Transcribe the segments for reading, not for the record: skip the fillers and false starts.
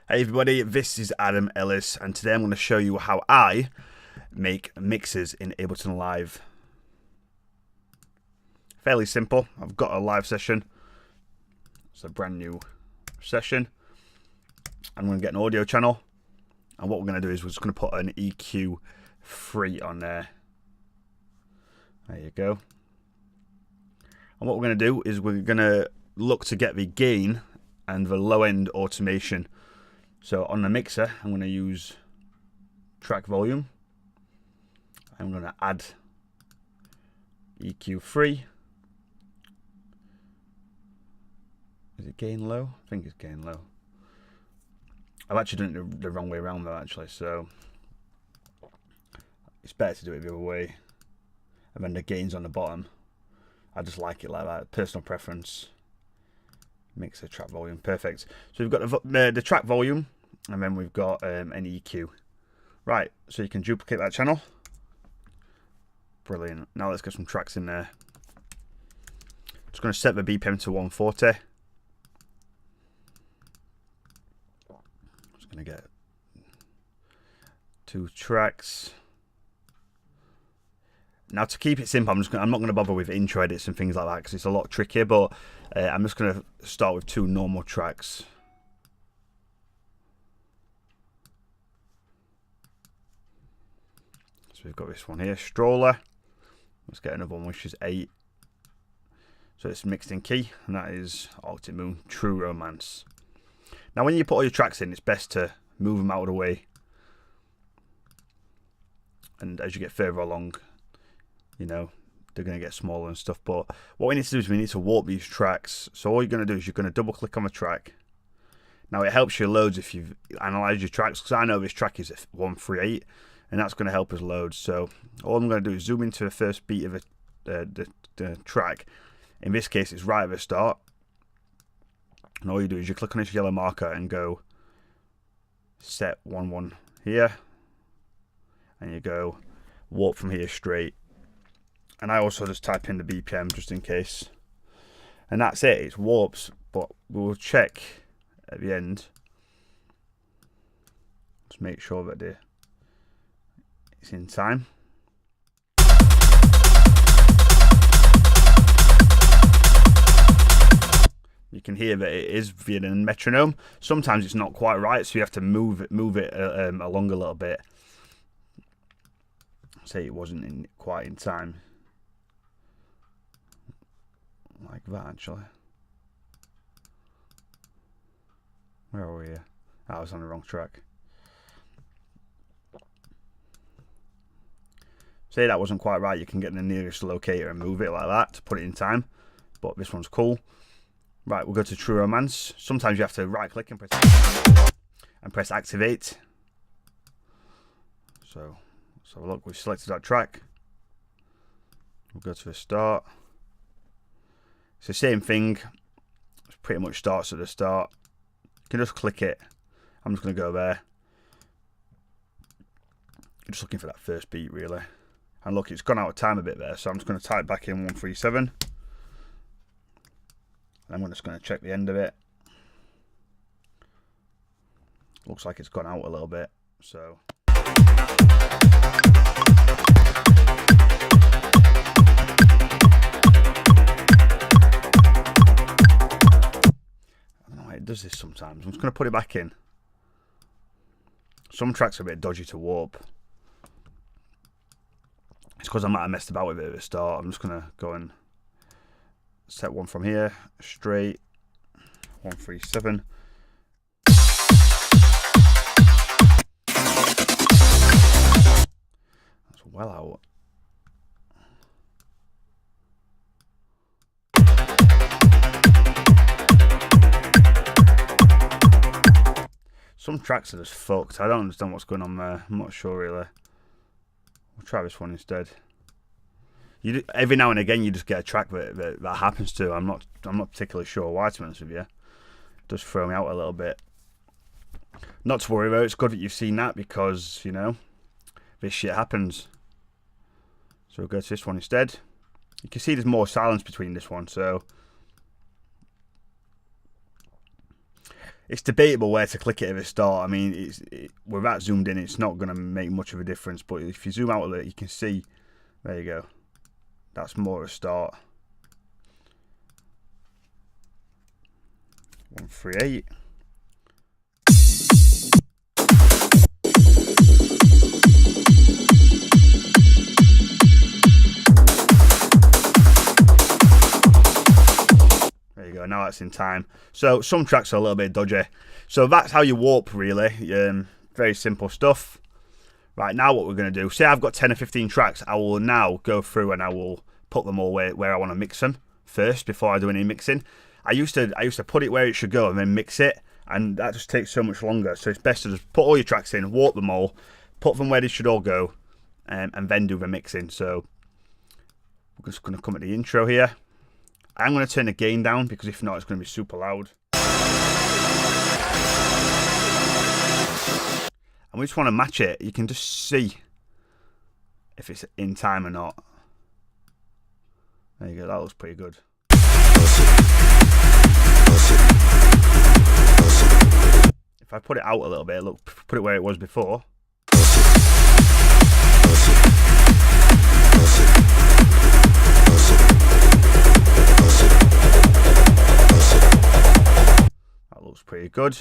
Hey everybody, this is Adam Ellis, and today I'm going to show you how I make mixes in Ableton Live. Fairly simple. I've got a live session. It's a brand new session. I'm going to get an audio channel, and what we're going to do is we're just going to put an EQ free on there. There you go. And what we're going to do is we're going to look to get the gain and the low end automation. So on the mixer, I'm going to use track volume. I'm going to add EQ free. Is it gain low? I think it's gain low. I've actually done it the wrong way around though, actually, so it's better to do it the other way. And then the gain's on the bottom. I just like it like that. Personal preference. Mixer track volume, perfect. So we've got the track volume, and then we've got an EQ. Right, so you can duplicate that channel. Brilliant. Now let's get some tracks in there. Just going to set the BPM to 140. Just going to get 2 tracks. Now to keep it simple, I'm not going to bother with intro edits and things like that because it's a lot trickier, but I'm just going to start with 2 normal tracks. So we've got this one here, Stroller. Let's get another one which is 8. So it's mixed in key, and that is Arctic Moon, True Romance. Now when you put all your tracks in, it's best to move them out of the way. And as you get further along, you know, they're going to get smaller and stuff. But what we need to do is we need to warp these tracks. So all you're going to do is you're going to double click on the track. Now it helps you loads if you've analysed your tracks, because I know this track is 138, and that's going to help us loads. So all I'm going to do is zoom into the first beat of the track. In this case, it's right at the start. And all you do is you click on this yellow marker and go set 1-1 here. And you go warp from here straight. And I also just type in the BPM just in case. And that's it, it's warps, but we'll check at the end. Just make sure that it's in time. You can hear that it is via the metronome. Sometimes it's not quite right, so you have to move it along a little bit. Say it wasn't quite in time. Like that, actually. Where are we here? I was on the wrong track. Say that wasn't quite right, you can get the nearest locator and move it like that to put it in time. But this one's cool. Right, we'll go to True Romance. Sometimes you have to right click and press activate. So let's have a look. We've selected that track. We'll go to the start. It's the same thing. It pretty much starts at the start. You can just click it. I'm just going to go there. I'm just looking for that first beat, really. And look, it's gone out of time a bit there, so I'm just going to type back in 137. And I'm just going to check the end of it. Looks like it's gone out a little bit, so. It does this sometimes. I'm just going to put it back in. Some tracks are a bit dodgy to warp. It's because I might have messed about with it at the start. I'm just going to go and set one from here, straight, 137. That's well out. Some tracks are just fucked. I don't understand what's going on there. I'm not sure really. We'll try this one instead. Every now and again you just get a track that happens to. I'm not particularly sure why, to be honest with you. It does throw me out a little bit. Not to worry though. It's good that you've seen that because you know this shit happens. So we'll go to this one instead. You can see there's more silence between this one, so It's debatable where to click it at the start. I mean, with that zoomed in, it's not going to make much of a difference. But if you zoom out a bit, you can see, there you go. That's more of a start. 138. There you go, now that's in time. So some tracks are a little bit dodgy. So that's how you warp, really. Very simple stuff. Right, now what we're going to do, say I've got 10 or 15 tracks, I will now go through and I will put them all where I want to mix them first before I do any mixing. I used to put it where it should go and then mix it, and that just takes so much longer. So it's best to just put all your tracks in, warp them all, put them where they should all go, and then do the mixing. So we're just going to come at the intro here. I'm going to turn the gain down because if not, it's going to be super loud. And we just want to match it. You can just see if it's in time or not. There you go, that looks pretty good. If I put it out a little bit, look, put it where it was before. That looks pretty good.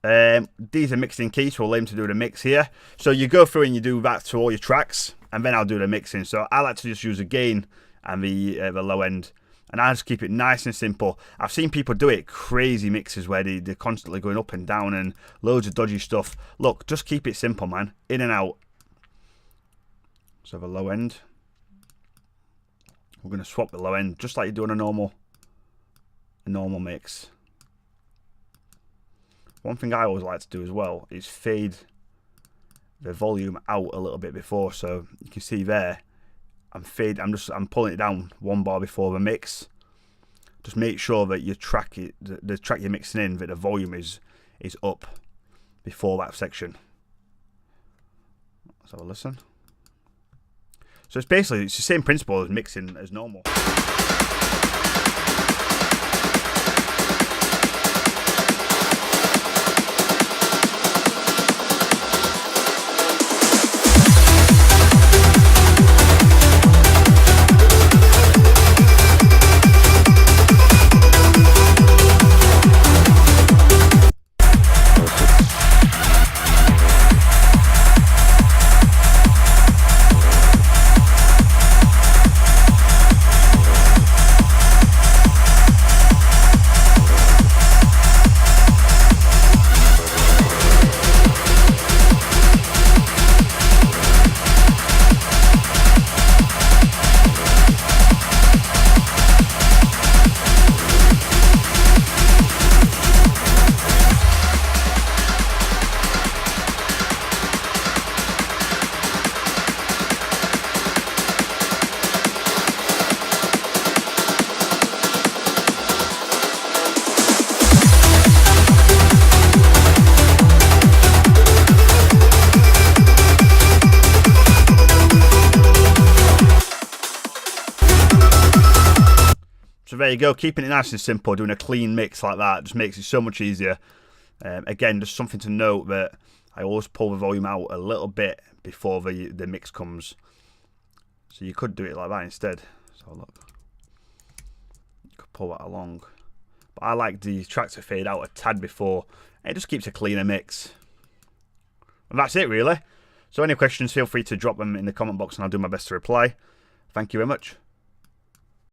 These are mixed in key, so we'll aim to do the mix here. So you go through and you do that to all your tracks, and then I'll do the mixing. So I like to just use the gain and the low end, and I just keep it nice and simple. I've seen people do it crazy mixes where they're constantly going up and down and loads of dodgy stuff. Look, just keep it simple, man. In and out. So the low end, we're going to swap the low end just like you do on a normal mix. One thing I always like to do as well is fade the volume out a little bit before. So you can see there, I'm pulling it down one bar before the mix. Just make sure that your track, the track you're mixing in, that the volume is up before that section. Let's have a listen. So it's the same principle as mixing as normal. So there you go, keeping it nice and simple, doing a clean mix like that just makes it so much easier. Again, just something to note that I always pull the volume out a little bit before the mix comes. So you could do it like that instead. So look, you could pull that along. But I like the track to fade out a tad before. It just keeps a cleaner mix. And that's it really. So any questions, feel free to drop them in the comment box and I'll do my best to reply. Thank you very much.